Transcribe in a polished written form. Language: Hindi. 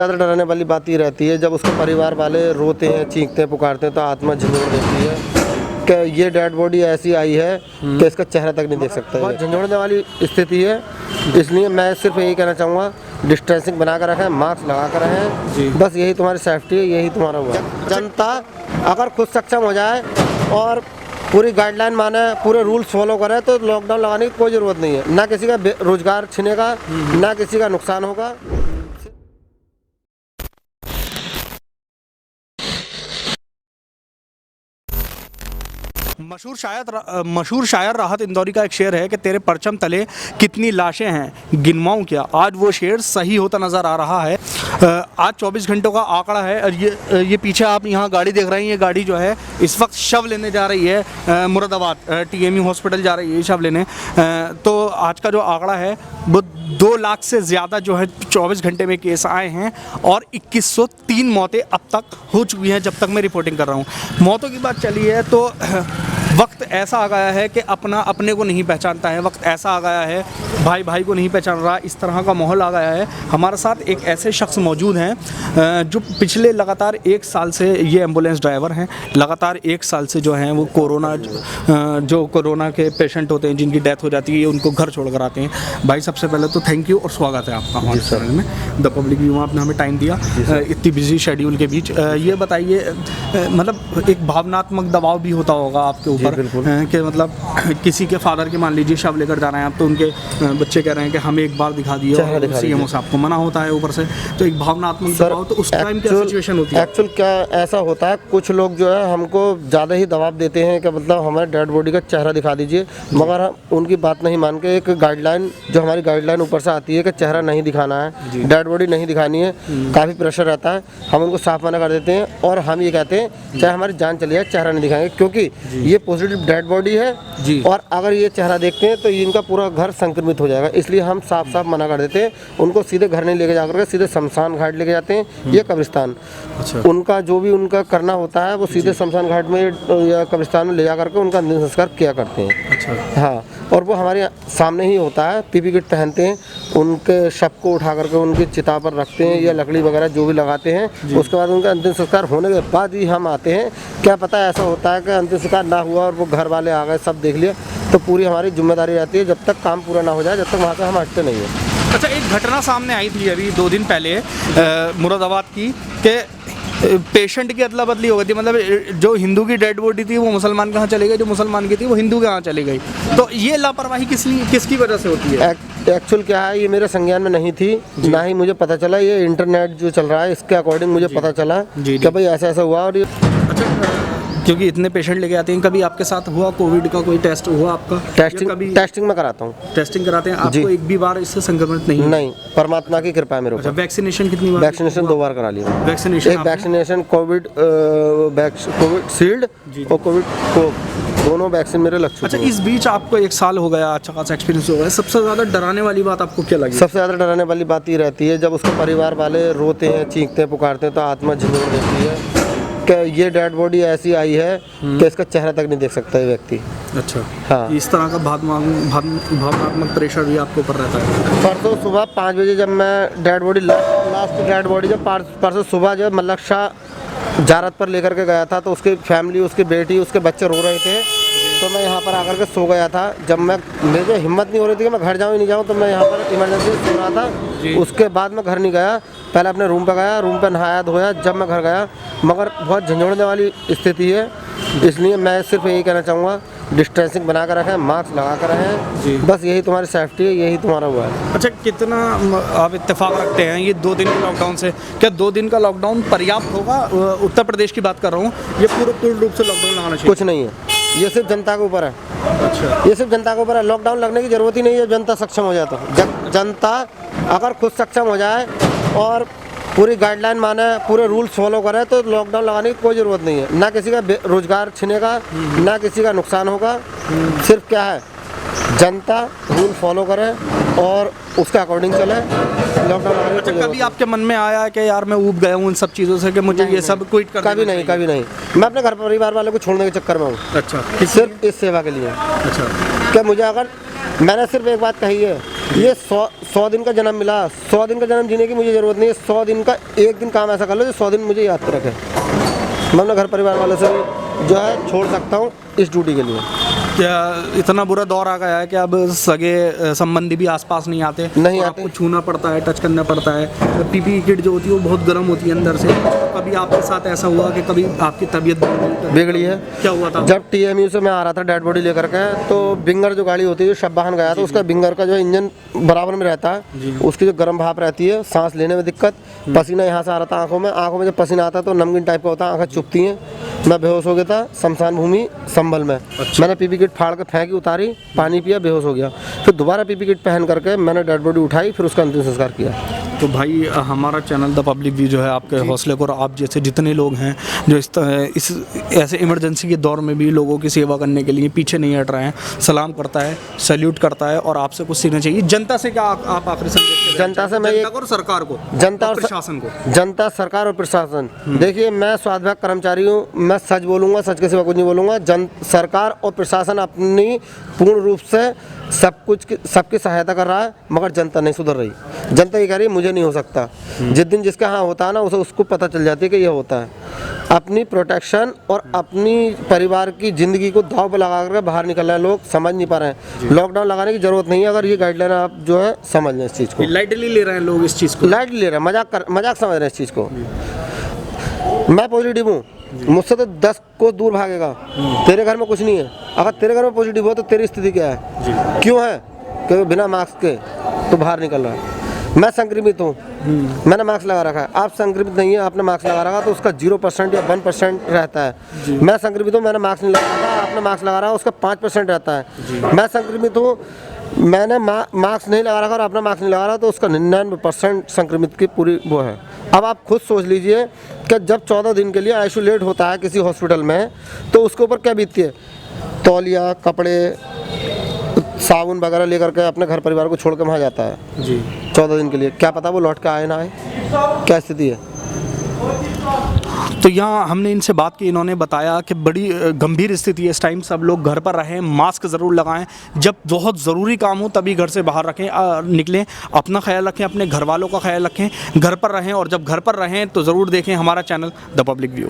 ज़्यादा डराने वाली बात ये रहती है जब उसके परिवार वाले रोते हैं, चीखते हैं, पुकारते हैं तो आत्मा झंझोड़ देती है कि ये डेड बॉडी ऐसी आई है कि इसका चेहरा तक नहीं देख सकता। बहुत झंझोड़ने वाली स्थिति है, इसलिए मैं सिर्फ यही कहना चाहूँगा, डिस्टेंसिंग बना कर रखें, मास्क लगा कर रहें, बस यही तुम्हारी सेफ्टी है, यही तुम्हारा हुआ। जनता अगर खुद सक्षम हो जाए और पूरी गाइडलाइन माने, पूरे रूल्स फॉलो करे तो लॉकडाउन लगाने की कोई ज़रूरत नहीं है। ना किसी का रोजगार छिनेगा, ना किसी का नुकसान होगा। मशहूर शायर राहत इंदौरी का एक शेर है कि तेरे परचम तले कितनी लाशें हैं गिनवाऊं क्या। आज वो शेर सही होता नज़र आ रहा है। आज 24 घंटों का आंकड़ा है और ये पीछे आप यहाँ गाड़ी देख रहे हैं, ये गाड़ी जो है इस वक्त शव लेने जा रही है मुरादाबाद TMU हॉस्पिटल जा रही है शव लेने। तो आज का जो आंकड़ा है वो 2 लाख से ज़्यादा जो है 24 घंटे में केस आए हैं और 2103 मौतें अब तक हो चुकी हैं जब तक मैं रिपोर्टिंग कर रहा हूँ। मौतों की बात चली है तो वक्त ऐसा आ गया है कि अपना अपने को नहीं पहचानता है, वक्त ऐसा आ गया है भाई भाई को नहीं पहचान रहा, इस तरह का माहौल आ गया है। हमारे साथ एक ऐसे शख्स मौजूद हैं जो पिछले लगातार 1 साल से, ये एम्बुलेंस ड्राइवर हैं, लगातार 1 साल से जो हैं वो कोरोना के पेशेंट होते हैं जिनकी डेथ हो जाती है, उनको घर छोड़ कर आते हैं। भाई सबसे पहले तो थैंक यू और स्वागत है आपका हमारे चैनल में द पब्लिक व्यू। आपने हमें टाइम दिया इतनी बिजी शेड्यूल के बीच। ये बताइए, मतलब एक भावनात्मक दबाव भी होता होगा आपके ऊपर कि मतलब किसी के फादर के मान लीजिए शव लेकर जा रहे हैं आप, तो उनके बच्चे कह रहे हैं कि हमें एक बार दिखा दिए और CMO साहब को मना होता है ऊपर से, तो एक भावनात्मक दबाव, तो उस टाइम क्या सिचुएशन होती है? एक्चुअल क्या ऐसा होता है, कुछ लोग जो है हमको ज़्यादा ही दबाव देते हैं कि मतलब हमारे डेड बॉडी का चेहरा दिखा दीजिए, मगर हम उनकी बात नहीं मान के, एक गाइडलाइन जो हमारी गाइडलाइन ऊपर से आती है कि चेहरा नहीं दिखाना है, डेड बॉडी नहीं दिखानी है, काफ़ी प्रेशर रहता है, हम उनको साफ मना कर देते हैं और हम ये कहते हैं चाहे हमारी जान चली जाए चेहरा नहीं दिखाएंगे, क्योंकि ये पॉजिटिव डेड बॉडी है और अगर ये चेहरा देखते हैं तो इनका पूरा घर संक्रमित हो जाएगा। इसलिए हम साफ साफ मना कर देते हैं, उनको सीधे घर नहीं लेके जाकर के सीधे शमशान घाट लेके जाते हैं या कब्रिस्तान। उनका जो भी उनका करना होता है वो सीधे शमशान घाट में या कब्रिस्तान में ले जा करके उनका अंतिम संस्कार किया करते हैं। हाँ, और वो हमारे सामने ही होता है, PPE किट पहनते हैं, उनके शव को उठा करके उनकी चिता पर रखते हैं या लकड़ी वगैरह जो भी लगाते हैं, उसके बाद उनका अंतिम संस्कार होने के बाद ही हम आते हैं। क्या पता ऐसा होता है कि अंतिम संस्कार ना हुआ और वो घर वाले आ गए, सब देख लिया, तो पूरी हमारी जिम्मेदारी रहती है जब तक काम पूरा ना हो जाए, जब तक वहाँ से हम हटते नहीं हैं। अच्छा, एक घटना सामने आई थी अभी 2 दिन पहले मुरादाबाद की कि पेशेंट की अदला बदली हो गई थी, मतलब जो हिंदू की डेड बॉडी थी वो मुसलमान के यहाँ चली गई, जो मुसलमान की थी वो हिंदू के यहाँ चली गई। तो ये लापरवाही किसकी वजह से होती है? एक्चुअल क्या है, ये मेरे संज्ञान में नहीं थी, ना ही मुझे पता चला, ये इंटरनेट जो चल रहा है इसके अकॉर्डिंग मुझे पता चला कि भाई ऐसा ऐसा हुआ। और क्योंकि इतने पेशेंट लेके आते हैं, कभी आपके साथ हुआ कोविड का कोई टेस्ट हुआ आपका? टेस्टिंग में कराता हूँ। टेस्टिंग कराते हैं, आपको एक भी बार इससे संक्रमित नहीं? परमात्मा की कृपा है मेरे ऊपर। वैक्सीनेशन कितनी बार? वैक्सीनेशन 2 बार करा लिया। वैक्सीनेशन, एक वैक्सीनेशन कोविड शील्ड और कोविड को, दोनों वैक्सीन मेरे लग चुके हैं। अच्छा, इस बीच आपको 1 साल हो गया, अच्छा खासा एक्सपीरियंस हो गया, सबसे ज़्यादा डराने वाली बात आपको क्या लगी? सबसे ज़्यादा डराने वाली बात ये रहती है जब उसके परिवार वाले रोते हैं, चीखते हैं, पुकारते हैं तो आत्मा झंझोड़ देती है कि ये डेड बॉडी ऐसी आई है कि इसका चेहरा तक नहीं देख सकता ये व्यक्ति। अच्छा, हाँ, इस तरह का भावनात्मक प्रेशर भी आपके ऊपर रहता है। परसों सुबह 5 बजे जब मैं dead body last dead body जब परसों सुबह जब मल्लक शाह जारत पर लेकर के गया था तो उसकी फैमिली, उसकी बेटी, उसके बच्चे रो रहे थे, तो मैं यहाँ पर आकर के सो गया था। जब मुझे हिम्मत नहीं हो रही थी कि मैं घर जाऊँ ही नहीं जाऊँ, तो मैं यहाँ पर इमरजेंसी सो रहा था। उसके बाद मैं घर नहीं गया, पहले अपने रूम पे गया, रूम पे नहाया धोया, जब मैं घर गया, मगर बहुत झंझोड़ने वाली स्थिति है, इसलिए मैं सिर्फ यही कहना चाहूँगा, डिस्टेंसिंग बना कर रखें, मास्क लगा कर रहें, बस यही तुम्हारी सेफ्टी है, यही तुम्हारा हुआ है। अच्छा, कितना आप इत्तेफाक रखते हैं ये 2 दिन के लॉकडाउन से? क्या 2 दिन का लॉकडाउन पर्याप्त होगा? उत्तर प्रदेश की बात कर रहा हूँ, ये पूर्ण रूप से लॉकडाउन लगाना चाहिए? कुछ नहीं है, ये सिर्फ जनता के ऊपर है। अच्छा, ये सिर्फ जनता के ऊपर है, लॉकडाउन लगने की ज़रूरत ही नहीं है, जनता सक्षम हो जाए तो। जनता अगर खुद सक्षम हो जाए और पूरी गाइडलाइन माने, पूरे रूल्स फॉलो करे तो लॉकडाउन लगाने की कोई ज़रूरत नहीं है। ना किसी का रोजगार छिनेगा, ना किसी का नुकसान होगा। सिर्फ क्या है, जनता रूल फॉलो करे और उसके अकॉर्डिंग चले, लॉकडाउन लगाने। अच्छा, कभी आपके मन में आया कि यार मैं ऊब गया हूँ इन सब चीज़ों से कि मुझे ये सब क्विट कर? कभी नहीं, कभी नहीं। मैं अपने घर परिवार वालों को छोड़ने के चक्कर में हूँ। अच्छा, सिर्फ इस सेवा के लिए। अच्छा, क्या मुझे अगर मैंने सिर्फ एक बात कही है ये 100 दिन का जन्म मिला, 100 दिन का जन्म जीने की मुझे ज़रूरत नहीं है। 100 दिन का एक दिन काम ऐसा कर लो जो 100 दिन मुझे याद रखे। मैं अपने घर परिवार वालों से जो है छोड़ सकता हूँ इस ड्यूटी के लिए। क्या इतना बुरा दौर आ गया है कि अब सगे संबंधी भी आसपास नहीं आते, नहीं और आते। आपको छूना पड़ता है, टच करना पड़ता है। पीपीई किट जो होती है वो बहुत गर्म होती है अंदर से। कभी आपके साथ ऐसा हुआ कि कभी आपकी तबीयत बिगड़ी है? क्या हुआ था? जब TMU से मैं आ रहा था डेड बॉडी लेकर के, तो बिंगर जो गाड़ी होती है, जो शब्बाहन गया था, उसका बिंगर का जो इंजन बराबर में रहता है, उसकी जो गर्म भाप रहती है, सांस लेने में दिक्कत, पसीना यहाँ से आ रहा था आंखों में जब पसीना आता है तो नमकीन टाइप का होता है, आंखें चुभती हैं। मैं बेहोश हो गया था शमशान भूमि संभल में। मैंने पीपी किट फाड़ के फेंकी, उतारी, पानी पिया, बेहोश हो गया। फिर दोबारा पीपी किट पहन करके मैंने डेड बॉडी उठाई, फिर उसका अंतिम संस्कार किया। तो भाई हमारा चैनल द पब्लिक व्यू जो है आपके हौसले को, और आप जैसे जितने लोग हैं जो इस ऐसे इमरजेंसी के दौर में भी लोगों की सेवा करने के लिए पीछे नहीं हट रहे हैं, सलाम करता है, सैल्यूट करता है। और आपसे कुछ सीखना चाहिए। जनता से क्या आप आखिरी संदेश? जनता से मैं और सरकार को, जनता और और प्रशासन को। जनता, सरकार और प्रशासन, देखिए मैं स्वास्थ्य विभाग कर्मचारी हूँ, मैं सच बोलूँगा, सच के सिवा कुछ नहीं बोलूँगा। सरकार और प्रशासन अपनी पूर्ण रूप से सबकी सहायता कर रहा है, मगर जनता नहीं सुधर रही। जनता ये कह रही है मुझे नहीं हो सकता। जिस दिन जिसका हाँ होता है ना, उसको पता चल जाती है कि ये होता है। अपनी प्रोटेक्शन और अपनी परिवार की ज़िंदगी को दांव पर लगा कर बाहर निकल रहे हैं लोग, समझ नहीं पा रहे हैं। लॉकडाउन लगाने की ज़रूरत नहीं है, अगर ये गाइडलाइन आप जो है समझ लें इस चीज़ को। लाइटली ले रहे हैं लोग इस चीज़ को, लाइटली ले रहे हैं, मजाक समझ रहे हैं इस चीज़ को। मैं पॉजिटिव हूँ, मुझसे तो 10 को दूर भागेगा। तेरे घर में कुछ नहीं है, अगर तेरे घर में पॉजिटिव हो तो तेरी स्थिति क्या है? क्यों है? क्योंकि बिना मास्क के तो बाहर निकल रहा है। मैं संक्रमित हूँ, मैंने मास्क लगा रखा है, आप संक्रमित नहीं है, आपने मास्क लगा रखा तो उसका 0% या 1% रहता है। मैं संक्रमित हूँ, मैंने मास्क नहीं लगा रखा, आपने मास्क लगा रहा उसका 5% रहता है। मैं संक्रमित हूँ, मैंने मास्क नहीं लगा रखा और आपने मास्क नहीं लगा रहा तो उसका 99% संक्रमित की पूरी वो है। अब आप खुद सोच लीजिए कि जब 14 दिन के लिए आइसोलेट होता है किसी हॉस्पिटल में, तो उसके ऊपर क्या बीतती है? तौलिया, कपड़े, साबुन वगैरह लेकर के अपने घर परिवार को छोड़ के वहाँ जाता है जी 14 दिन के लिए। क्या पता वो लौट के आए ना आए, क्या स्थिति है। तो यहाँ हमने इनसे बात की, इन्होंने बताया कि बड़ी गंभीर स्थिति है इस टाइम, सब लोग घर पर रहें, मास्क ज़रूर लगाएं, जब बहुत ज़रूरी काम हो तभी घर से बाहर निकलें, अपना ख्याल रखें, अपने घर वालों का ख्याल रखें, घर पर रहें, और जब घर पर रहें तो ज़रूर देखें हमारा चैनल द पब्लिक व्यू।